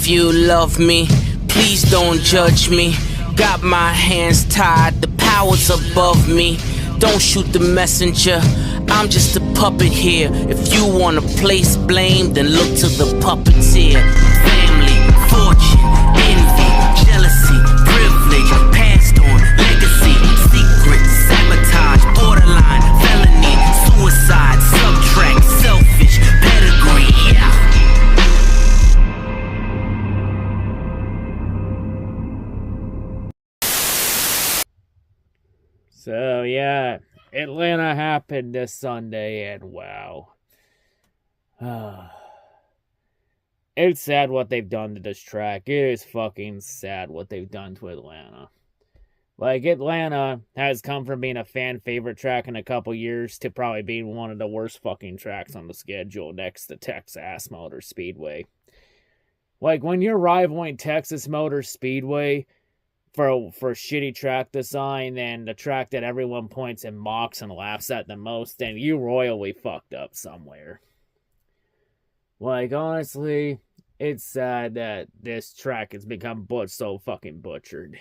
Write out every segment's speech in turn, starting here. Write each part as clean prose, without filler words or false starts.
If you love me, please don't judge me. Got my hands tied, the power's above me. Don't shoot the messenger, I'm just a puppet here. If you wanna place blame, then look to the puppeteer. Family, fortune, envy, jealousy, privilege, passed on, legacy, secret, sabotage, borderline, felony, suicide, subtract, selfish, pedigree, yeah. So, yeah, Atlanta happened this Sunday, and wow. It's sad what they've done to this track. It is fucking sad what they've done to Atlanta. Like, Atlanta has come from being a fan favorite track in a couple years to probably being one of the worst fucking tracks on the schedule next to Texas Motor Speedway. Like, when you're rivaling Texas Motor Speedway for shitty track design and the track that everyone points and mocks and laughs at the most, then you royally fucked up somewhere. Like, honestly, it's sad that this track has become so fucking butchered.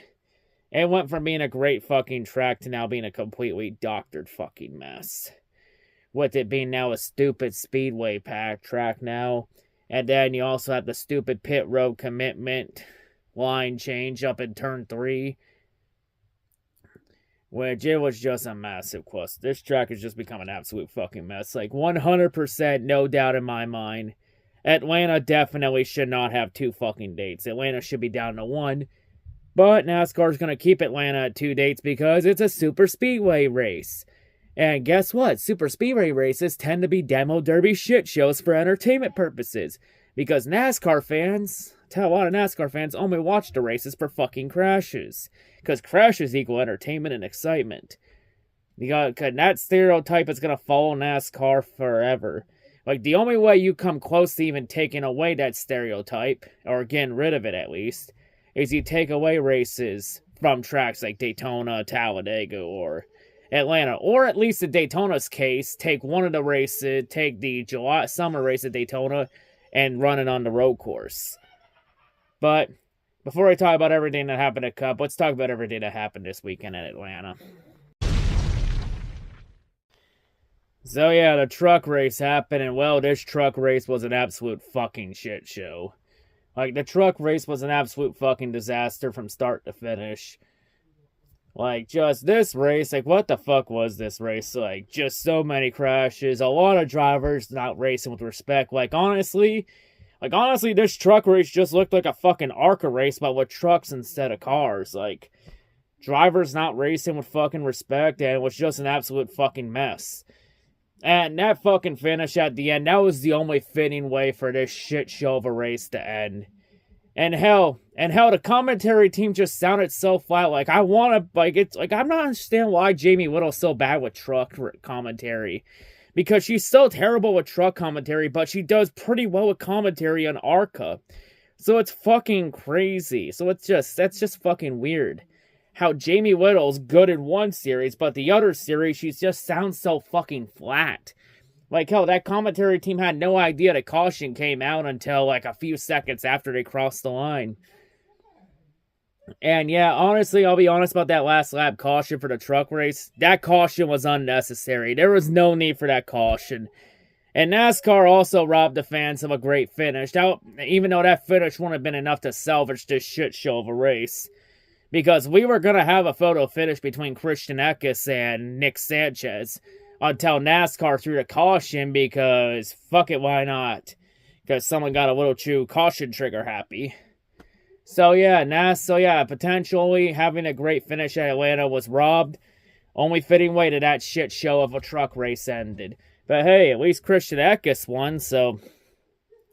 It went from being a great fucking track to now being a completely doctored fucking mess. With it being now a stupid speedway pack track now. And then you also have the stupid pit road commitment line change up in turn 3. Which it was just a massive quest. This track has just become an absolute fucking mess. Like 100% no doubt in my mind. Atlanta definitely should not have 2 fucking dates. Atlanta should be down to 1. But NASCAR's going to keep Atlanta at 2 dates because it's a super speedway race. And guess what? Super speedway races tend to be demo derby shit shows for entertainment purposes. Because NASCAR fans, a lot of NASCAR fans only watch the races for fucking crashes. Because crashes equal entertainment and excitement. Cause that stereotype is going to follow NASCAR forever. Like, the only way you come close to even taking away that stereotype, or getting rid of it at least, is you take away races from tracks like Daytona, Talladega, or Atlanta. Or at least in Daytona's case, take one of the races, take the summer race at Daytona, and run it on the road course. But before I talk about everything that happened at Cup, let's talk about everything that happened this weekend at Atlanta. So yeah, the truck race happened, and well, this truck race was an absolute fucking shit show. Like, the truck race was an absolute fucking disaster from start to finish. Like, just this race, like, what the fuck was this race? Like, just so many crashes, a lot of drivers not racing with respect. Like, honestly, this truck race just looked like a fucking ARCA race, but with trucks instead of cars. Like, drivers not racing with fucking respect, and it was just an absolute fucking mess. And that fucking finish at the end, that was the only fitting way for this shit show of a race to end. And hell, the commentary team just sounded so flat. Like, I'm not understanding why Jamie Whittle's so bad with truck commentary. Because she's so terrible with truck commentary, but she does pretty well with commentary on ARCA. So it's fucking crazy. So that's just fucking weird. How Jamie Whittle's good in one series, but the other series, she just sounds so fucking flat. Like, hell, that commentary team had no idea the caution came out until, like, a few seconds after they crossed the line. And, yeah, honestly, I'll be honest about that last lap caution for the truck race. That caution was unnecessary. There was no need for that caution. And NASCAR also robbed the fans of a great finish. Now, even though that finish wouldn't have been enough to salvage this shit show of a race. Because we were going to have a photo finish between Christian Eckes and Nick Sanchez until NASCAR threw the caution because, fuck it, why not? Because someone got a little too caution trigger happy. So yeah, potentially having a great finish at Atlanta was robbed. Only fitting way to that shit show of a truck race ended. But hey, at least Christian Eckes won, so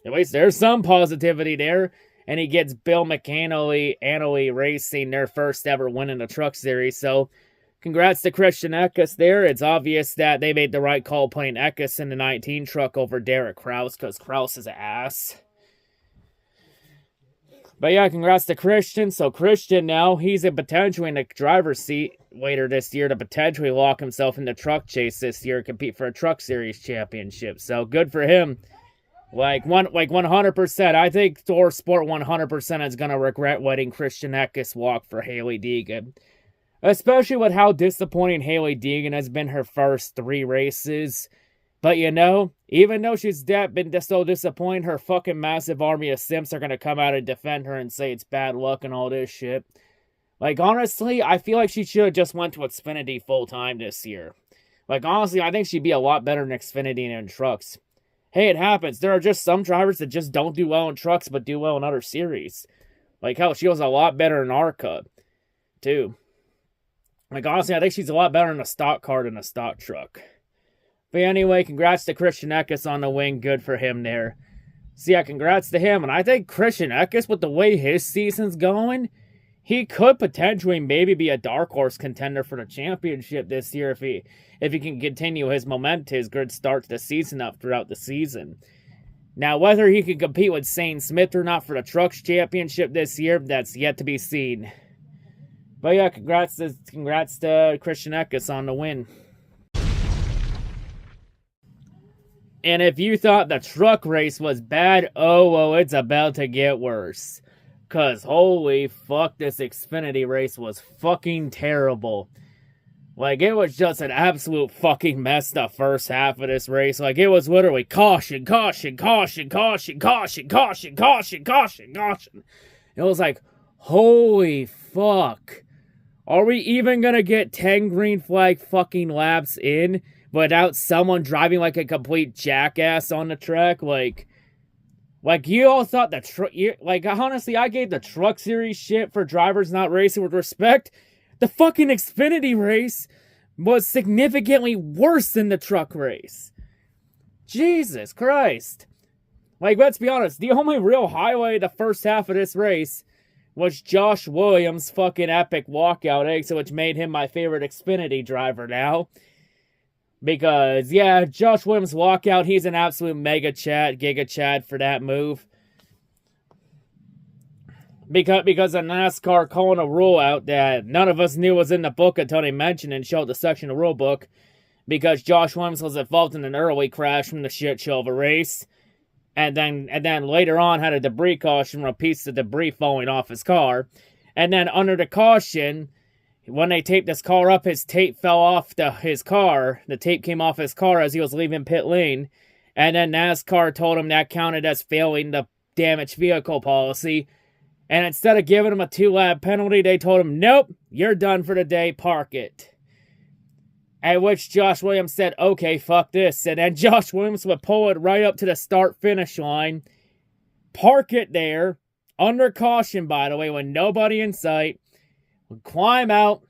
at least there's some positivity there. And he gets Bill McAnally Racing their first ever win in the truck series. So, congrats to Christian Eckes there. It's obvious that they made the right call putting Eckes in the 19 truck over Derek Kraus, because Kraus is an ass. But yeah, congrats to Christian. So Christian now, he's potentially in the driver's seat later this year to potentially lock himself in the truck chase this year and compete for a truck series championship. So, good for him. Like 100%. I think Thor Sport 100% is gonna regret letting Christian Eckes walk for Hailie Deegan. Especially with how disappointing Hailie Deegan has been her first 3 races. But you know, even though she's been so disappointed, her fucking massive army of simps are gonna come out and defend her and say it's bad luck and all this shit. Like, honestly, I feel like she should have just went to Xfinity full time this year. Like, honestly, I think she'd be a lot better in Xfinity than in trucks. Hey, it happens. There are just some drivers that just don't do well in trucks, but do well in other series. Like, hell, she was a lot better in ARCA, too. Like, honestly, I think she's a lot better in a stock car than a stock truck. But anyway, congrats to Christian Eckes on the win. Good for him there. So yeah, congrats to him. And I think Christian Eckes, with the way his season's going, he could potentially maybe be a dark horse contender for the championship this year if he can continue his momentum, his good start to the season up throughout the season. Now, whether he can compete with Shane Smith or not for the Trucks Championship this year, that's yet to be seen. But yeah, congrats to Christian Eckes on the win. And if you thought the truck race was bad, oh, it's about to get worse. Cause holy fuck, this Xfinity race was fucking terrible. Like, it was just an absolute fucking mess the first half of this race. Like, it was literally caution, caution, caution, caution, caution, caution, caution, caution, caution. It was like, holy fuck. Are we even gonna get 10 green flag fucking laps in without someone driving like a complete jackass on the track? Like, you all thought the truck... Like, honestly, I gave the Truck Series shit for drivers not racing with respect. The fucking Xfinity race was significantly worse than the truck race. Jesus Christ. Like, let's be honest. The only real highlight of the first half of this race was Josh Williams' fucking epic walkout exit, which made him my favorite Xfinity driver now. Because, yeah, Josh Williams' walkout, he's an absolute giga Chad for that move. Because of NASCAR calling a rule out that none of us knew was in the book until they mentioned and showed the section of the rule book. Because Josh Williams was involved in an early crash from the shit show of a race. And then later on had a debris caution from a piece of debris falling off his car. And then under the caution... When they taped this car up, his tape fell off his car. The tape came off his car as he was leaving pit lane. And then NASCAR told him that counted as failing the damaged vehicle policy. And instead of giving him a 2-lap penalty, they told him, nope, you're done for the day, park it. At which Josh Williams said, okay, fuck this. And then Josh Williams would pull it right up to the start-finish line. Park it there, under caution, by the way, with nobody in sight. Would climb out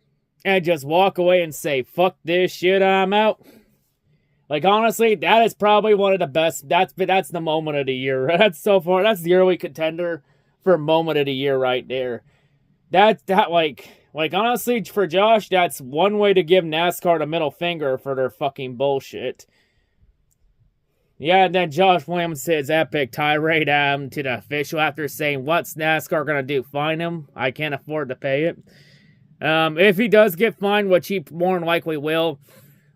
and just walk away and say, fuck this shit, I'm out. Like, honestly, that is probably one of the best. That's the moment of the year. That's the early contender for moment of the year right there. Like, honestly, for Josh, that's one way to give NASCAR the middle finger for their fucking bullshit. Yeah, and then Josh Williams says epic tirade to the official after saying, what's NASCAR gonna do? Fine him? I can't afford to pay it. If he does get fined, which he more than likely will,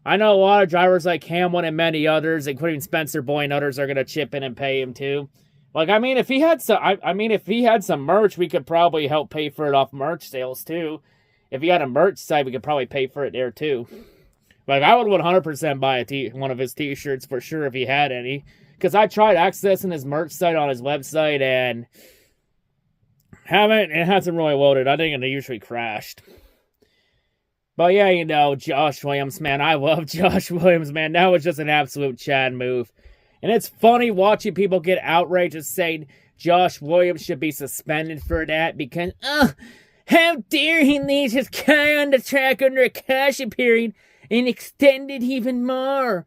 I know a lot of drivers like Hamlin and many others, including Spencer Boy and others, are gonna chip in and pay him too. Like, I mean, if he had some merch, we could probably help pay for it off merch sales too. If he had a merch site, we could probably pay for it there too. Like, I would 100% buy one of his t-shirts for sure if he had any. Because I tried accessing his merch site on his website and it hasn't really loaded. I think it usually crashed. But yeah, you know, Josh Williams, man. I love Josh Williams, man. That was just an absolute Chad move. And it's funny watching people get outraged and saying Josh Williams should be suspended for that because, how dare he leave his car on the track under a caution period and extend it even more.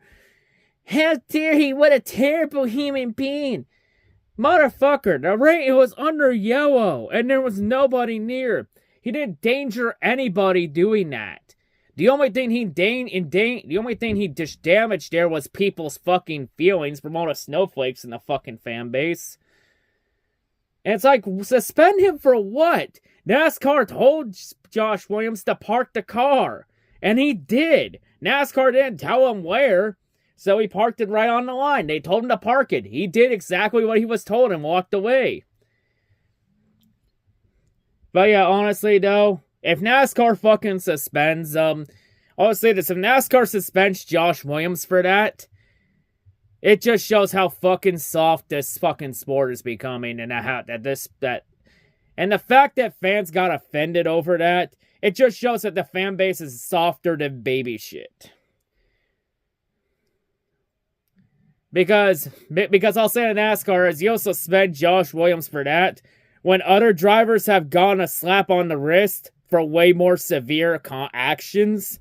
How dare he? What a terrible human being. Motherfucker, it was under yellow, and there was nobody near. He didn't danger anybody doing that. The only thing he just damaged there was people's fucking feelings from all the snowflakes in the fucking fan base. And it's like, suspend him for what? NASCAR told Josh Williams to park the car. And he did. NASCAR didn't tell him where. So he parked it right on the line. They told him to park it. He did exactly what he was told and walked away. But yeah, honestly though, if NASCAR fucking suspends, honestly, if NASCAR suspends Josh Williams for that, it just shows how fucking soft this fucking sport is becoming, and and the fact that fans got offended over that, it just shows that the fan base is softer than baby shit. Because I'll say to NASCAR is you'll suspend Josh Williams for that when other drivers have gotten a slap on the wrist for way more severe actions.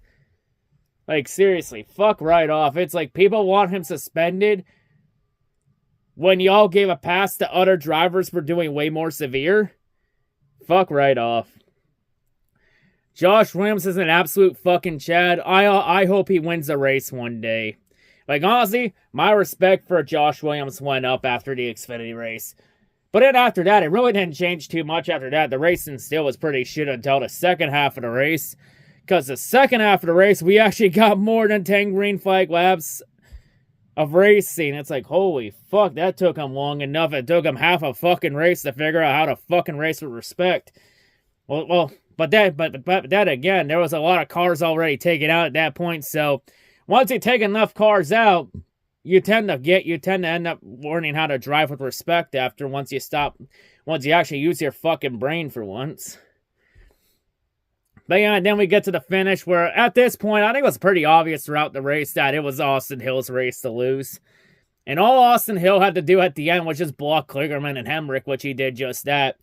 Like, seriously, fuck right off. It's like people want him suspended when y'all gave a pass to other drivers for doing way more severe. Fuck right off. Josh Williams is an absolute fucking Chad. I hope he wins a race one day. Like, honestly, my respect for Josh Williams went up after the Xfinity race. But then after that, it really didn't change too much after that. The racing still was pretty shit until the second half of the race. Because the second half of the race, we actually got more than 10 green flag laps of racing. It's like, holy fuck, that took him long enough. It took him half a fucking race to figure out how to fucking race with respect. But that again, there was a lot of cars already taken out at that point. So once you take enough cars out, you tend to end up learning how to drive with respect after once you actually use your fucking brain for once. But yeah, then we get to the finish where at this point, I think it was pretty obvious throughout the race that it was Austin Hill's race to lose. And all Austin Hill had to do at the end was just block Kligerman and Hemrick, which he did just that.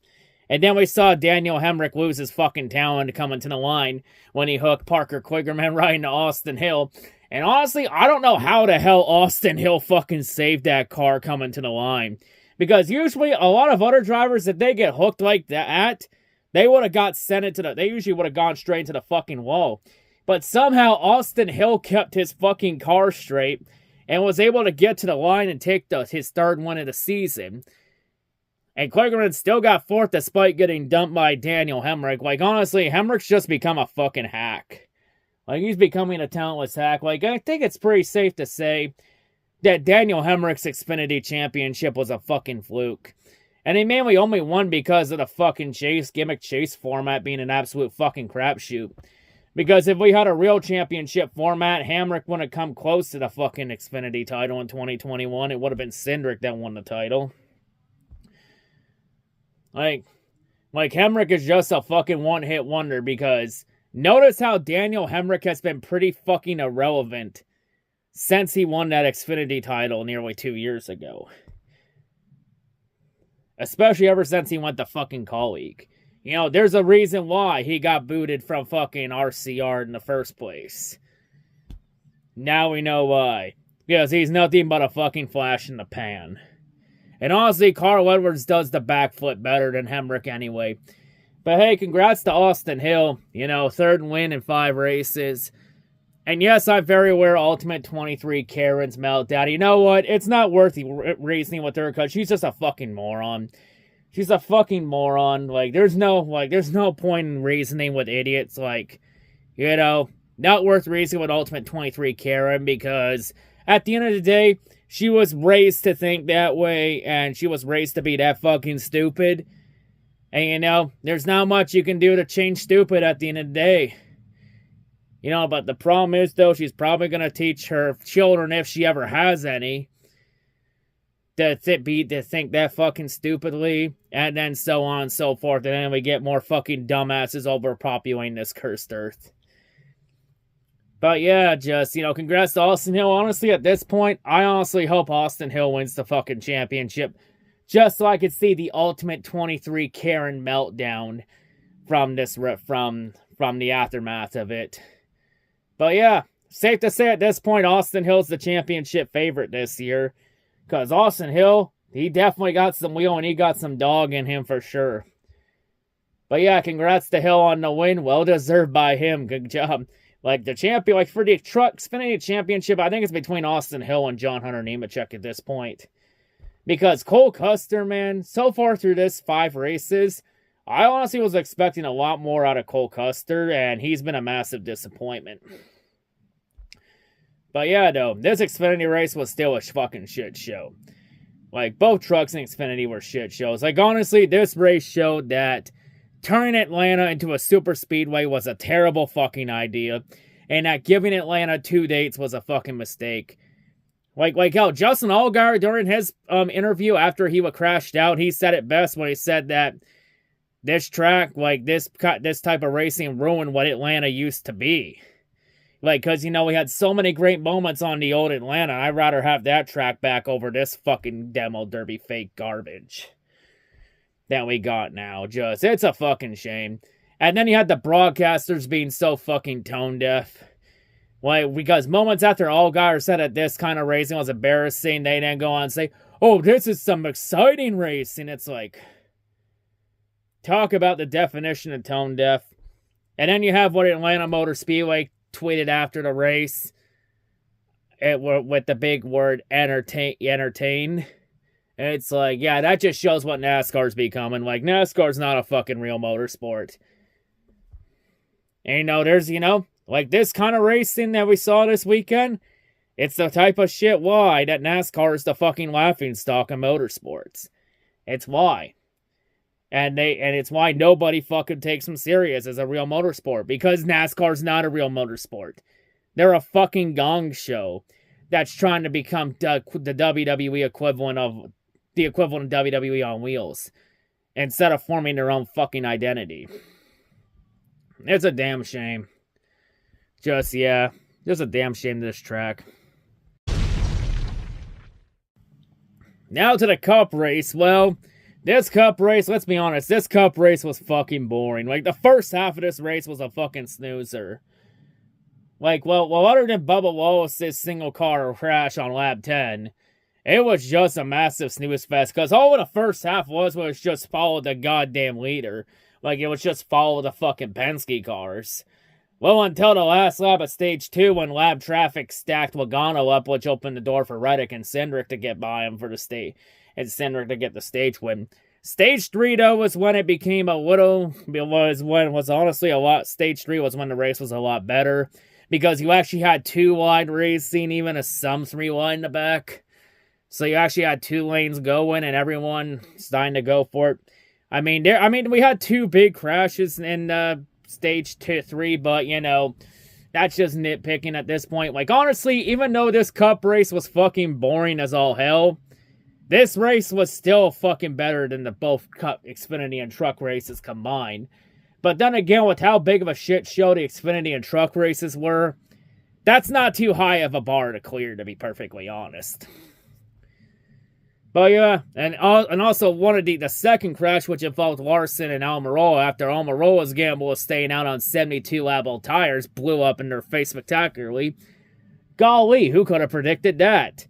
And then we saw Daniel Hemrick lose his fucking talent coming to the line when he hooked Parker Kligerman right into Austin Hill. And honestly, I don't know how the hell Austin Hill fucking saved that car coming to the line. Because usually a lot of other drivers, if they get hooked like that, they would have got they usually would have gone straight into the fucking wall. But somehow Austin Hill kept his fucking car straight and was able to get to the line and take his third win of the season. And Kligerman still got fourth despite getting dumped by Daniel Hemrick. Like, honestly, Hemrick's just become a fucking hack. Like, he's becoming a talentless hack. Like, I think it's pretty safe to say that Daniel Hemrick's Xfinity Championship was a fucking fluke. And he mainly only won because of the fucking gimmick chase format being an absolute fucking crapshoot. Because if we had a real championship format, Hemrick wouldn't come close to the fucking Xfinity title in 2021. It would have been Cindric that won the title. Like Hemrick is just a fucking one-hit wonder because notice how Daniel Hemrick has been pretty fucking irrelevant since he won that Xfinity title nearly 2 years ago. Especially ever since he went to fucking Colleague. You know, there's a reason why he got booted from fucking RCR in the first place. Now we know why. Because he's nothing but a fucking flash in the pan. And honestly, Carl Edwards does the backflip better than Hemrick anyway. But hey, congrats to Austin Hill. You know, third win in 5 races. And yes, I'm very aware Ultimate 23 Karen's meltdown. You know what? It's not worth reasoning with her because she's just a fucking moron. She's a fucking moron. Like, there's no point in reasoning with idiots. Like, you know, not worth reasoning with Ultimate 23 Karen because at the end of the day, she was raised to think that way and she was raised to be that fucking stupid. And you know, there's not much you can do to change stupid at the end of the day. You know, but the problem is, though, she's probably going to teach her children, if she ever has any, to think that fucking stupidly, and then so on and so forth, and then we get more fucking dumbasses overpopulating this cursed earth. But yeah, just, you know, congrats to Austin Hill. Honestly, at this point, I honestly hope Austin Hill wins the fucking championship, just so I could see the Ultimate 23 Karen meltdown from the aftermath of it. But yeah, safe to say at this point, Austin Hill's the championship favorite this year. Because Austin Hill, he definitely got some wheel and he got some dog in him for sure. But yeah, congrats to Hill on the win. Well deserved by him. Good job. Like the champion, like for the Truck Xfinity Championship, I think it's between Austin Hill and John Hunter Nemechek at this point. Because Cole Custer, man, so far through this 5 races, I honestly was expecting a lot more out of Cole Custer, and he's been a massive disappointment. But yeah, though, this Xfinity race was still a fucking shit show. Like, both trucks in Xfinity were shit shows. Like, honestly, this race showed that turning Atlanta into a super speedway was a terrible fucking idea. And that giving Atlanta 2 dates was a fucking mistake. Like hell, Justin Allgaier, during his interview after he crashed out, he said it best when he said that this track, like, this type of racing ruined what Atlanta used to be. Like, because, you know, we had so many great moments on the old Atlanta. I'd rather have that track back over this fucking demo derby fake garbage that we got now. It's a fucking shame. And then you had the broadcasters being so fucking tone deaf. Like, because moments after Allgaier said that this kind of racing was embarrassing, they then go on and say, oh, this is some exciting racing. It's like, talk about the definition of tone deaf. And then you have what Atlanta Motor Speedway tweeted after the race with the big word entertain. And it's like, yeah, that just shows what NASCAR's becoming. Like, NASCAR's not a fucking real motorsport. And, you know, there's, you know, like this kind of racing that we saw this weekend, it's the type of shit why that NASCAR is the fucking laughingstock of motorsports. It's why. And it's why nobody fucking takes them serious as a real motorsport. Because NASCAR's not a real motorsport. They're a fucking gong show that's trying to become the WWE equivalent of WWE on wheels. Instead of forming their own fucking identity. It's a damn shame. Just a damn shame this track. Now to the Cup race. Well, this Cup race, let's be honest, this Cup race was fucking boring. Like, the first half of this race was a fucking snoozer. Like, well, other than Bubba Wallace's single car crash on lap 10, it was just a massive snooze fest. Because all the first half was just follow the goddamn leader. Like, it was just follow the fucking Penske cars. Well, until the last lap of Stage 2 when lab traffic stacked Logano up, which opened the door for Reddick and Cindric to get by him for the stage. And Cindric to get the stage win. Stage 3, though, was when it became a little... Stage 3 was when the race was a lot better. Because you actually had 2 wide racing, even as some 3 wide in the back. So you actually had 2 lanes going, and everyone starting to go for it. I mean, we had 2 big crashes in Stage 3, but, you know, that's just nitpicking at this point. Like, honestly, even though this Cup race was fucking boring as all hell, this race was still fucking better than the both Cup, Xfinity, and Truck races combined. But then again, with how big of a shit show the Xfinity and Truck races were, that's not too high of a bar to clear, to be perfectly honest. But yeah, and also one of the second crash, which involved Larson and Almirola, after Almirola's gamble of staying out on 72 lap old tires blew up in their face spectacularly. Golly, who could have predicted that?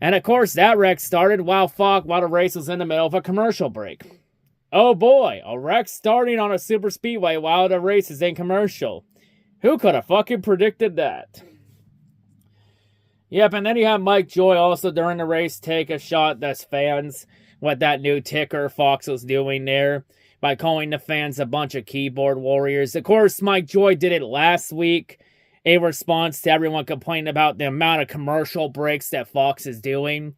And of course, that wreck started while the race was in the middle of a commercial break. Oh boy, a wreck starting on a super speedway while the race is in commercial. Who could have fucking predicted that? Yep, and then you have Mike Joy also during the race take a shot at fans, what that new ticker Fox was doing there, by calling the fans a bunch of keyboard warriors. Of course, Mike Joy did it last week in response to everyone complaining about the amount of commercial breaks that Fox is doing.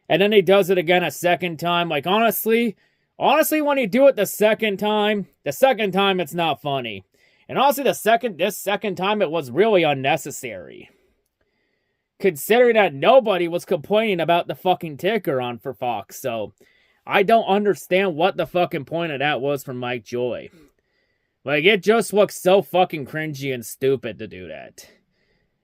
And then he does it again a second time. Like, honestly, when you do it the second time, it's not funny. And honestly, this second time, it was really unnecessary. Considering that nobody was complaining about the fucking ticker on for Fox, so I don't understand what the fucking point of that was from Mike Joy. Like, it just looks so fucking cringy and stupid to do that.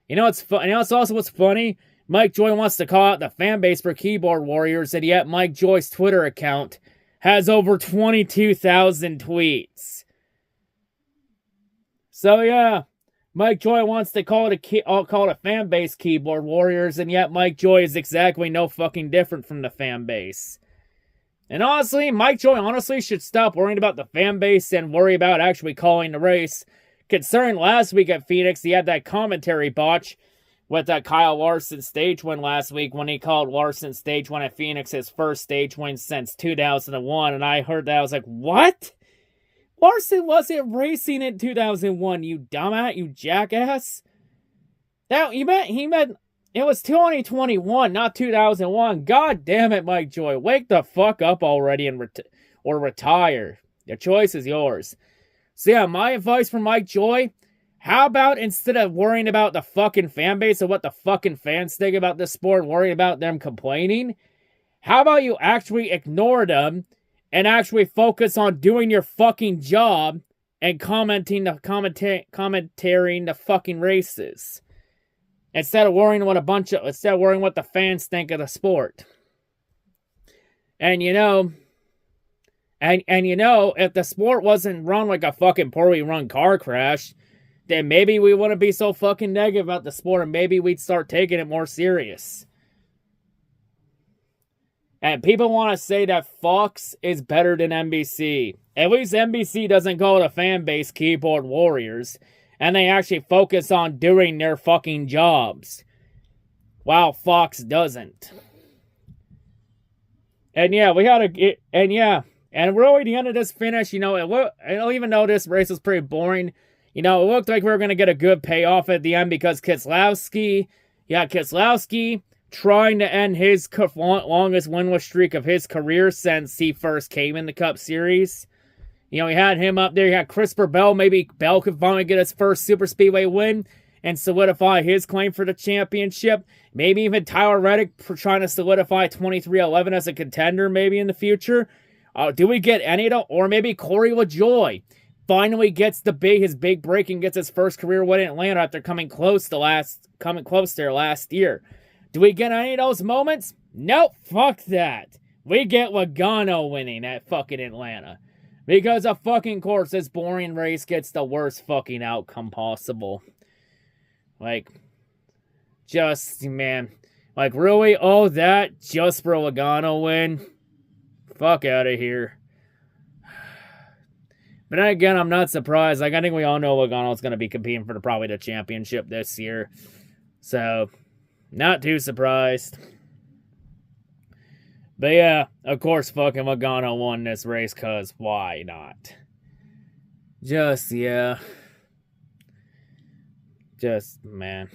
You know what's also what's funny? Mike Joy wants to call out the fan base for keyboard warriors, and yet Mike Joy's Twitter account has over 22,000 tweets. So yeah, Mike Joy wants to call it a fan base keyboard warriors, and yet Mike Joy is exactly no fucking different from the fan base. And honestly, Mike Joy should stop worrying about the fan base and worry about actually calling the race. Concerning last week at Phoenix, he had that commentary botch with that Kyle Larson stage win last week when he called Larson stage win at Phoenix his first stage win since 2001. And I heard that, I was like, what? Larson wasn't racing in 2001, you dumbass, you jackass. It was 2021, not 2001. God damn it, Mike Joy. Wake the fuck up already or retire. The choice is yours. So yeah, my advice for Mike Joy, how about instead of worrying about the fucking fan base and what the fucking fans think about this sport and worrying about them complaining, how about you actually ignore them and actually focus on doing your fucking job and commentating the fucking races. Instead of worrying what the fans think of the sport. And you know, if the sport wasn't run like a fucking poorly run car crash, then maybe we wouldn't be so fucking negative about the sport and maybe we'd start taking it more serious. And people want to say that Fox is better than NBC. At least NBC doesn't call the fan base keyboard warriors. And they actually focus on doing their fucking jobs. While Fox doesn't. And yeah, and really the end of this finish, even though this race was pretty boring, it looked like we were going to get a good payoff at the end because Keselowski trying to end his longest winless streak of his career since he first came in the Cup Series. We had him up there. You had Christopher Bell. Maybe Bell could finally get his first super speedway win and solidify his claim for the championship. Maybe even Tyler Reddick for trying to solidify 23-11 as a contender maybe in the future. Do we get any of them? Or maybe Corey LaJoy finally gets his big break and gets his first career win in Atlanta after coming close there last year. Do we get any of those moments? Nope, fuck that. We get Logano winning at fucking Atlanta. Because of fucking course, this boring race gets the worst fucking outcome possible. Really, all that just for a Logano win? Fuck out of here. But then again, I'm not surprised. I think we all know Logano's going to be competing for probably the championship this year. So, not too surprised. But yeah, of course fucking Logano won this race, cause why not? Man.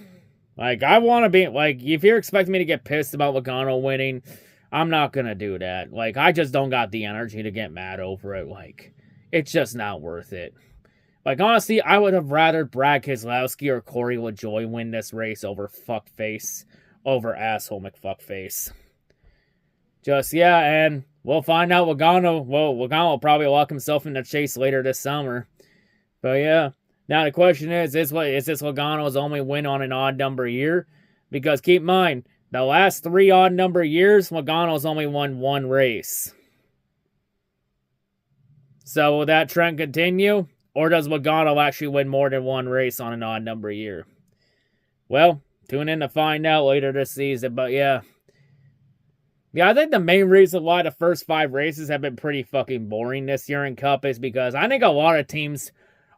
I want to be, if you're expecting me to get pissed about Logano winning, I'm not gonna do that. I just don't got the energy to get mad over it. It's just not worth it. Honestly, I would have rather Brad Keselowski or Corey LaJoy win this race over asshole McFuckface. And we'll find out Logano will probably lock himself in the chase later this summer. But yeah, now the question is this Logano's only win on an odd number year? Because keep in mind, the last 3 odd number years, Logano's only won 1 race. So will that trend continue? Or does Logano actually win more than 1 race on an odd number year? Well, tune in to find out later this season, but yeah. Yeah, I think the main reason why the first 5 races have been pretty fucking boring this year in Cup is because I think a lot of teams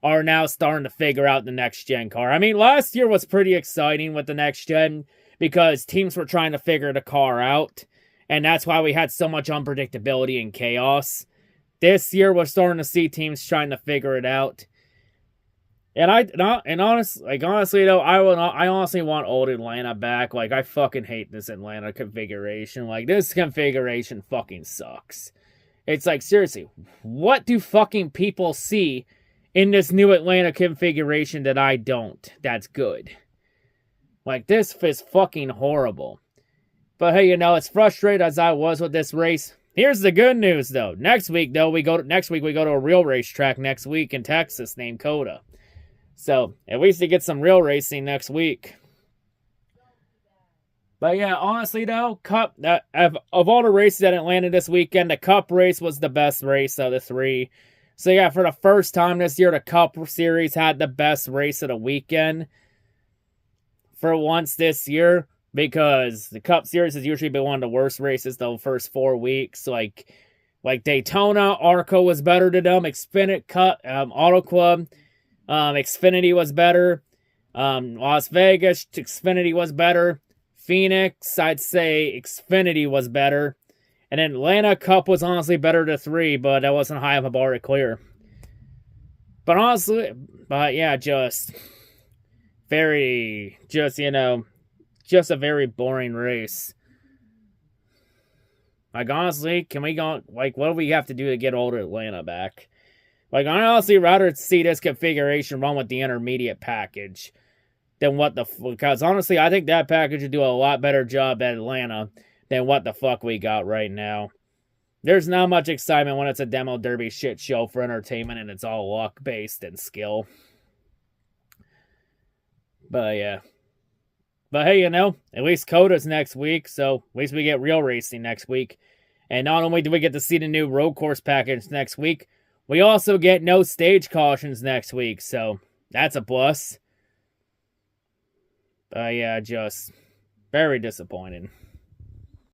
are now starting to figure out the next-gen car. I mean, last year was pretty exciting with the next-gen because teams were trying to figure the car out, and that's why we had so much unpredictability and chaos. This year, we're starting to see teams trying to figure it out. Honestly though, I honestly want old Atlanta back. I fucking hate this Atlanta configuration. This configuration fucking sucks. It's seriously, what do fucking people see in this new Atlanta configuration that I don't? That's good. This is fucking horrible. But hey, as frustrated as I was with this race, here's the good news though. Next week we go to a real racetrack next week in Texas named Coda. So, at least you get some real racing next week. But yeah, honestly though, of all the races at Atlanta this weekend, the Cup race was the best race of the 3. So yeah, for the first time this year, the Cup Series had the best race of the weekend. For once this year, because the Cup Series has usually been one of the worst races the first 4 weeks. Daytona, Arco was better than them. Xfinity Cup, Auto Club, Xfinity was better. Las Vegas, Xfinity was better. Phoenix, I'd say Xfinity was better. And then Atlanta Cup was honestly better to 3, but that wasn't high of a bar to clear. But yeah, very, just a very boring race. Like, honestly, can we go, like, what do we have to do to get old Atlanta back? Like, I'd honestly rather see this configuration run with the intermediate package than because honestly, I think that package would do a lot better job at Atlanta than what the fuck we got right now. There's not much excitement when it's a demo derby shit show for entertainment and it's all luck-based and skill. But yeah. But hey, at least Coda's next week, so at least we get real racing next week. And not only do we get to see the new road course package next week, we also get no stage cautions next week, so that's a plus. But yeah, just very disappointing.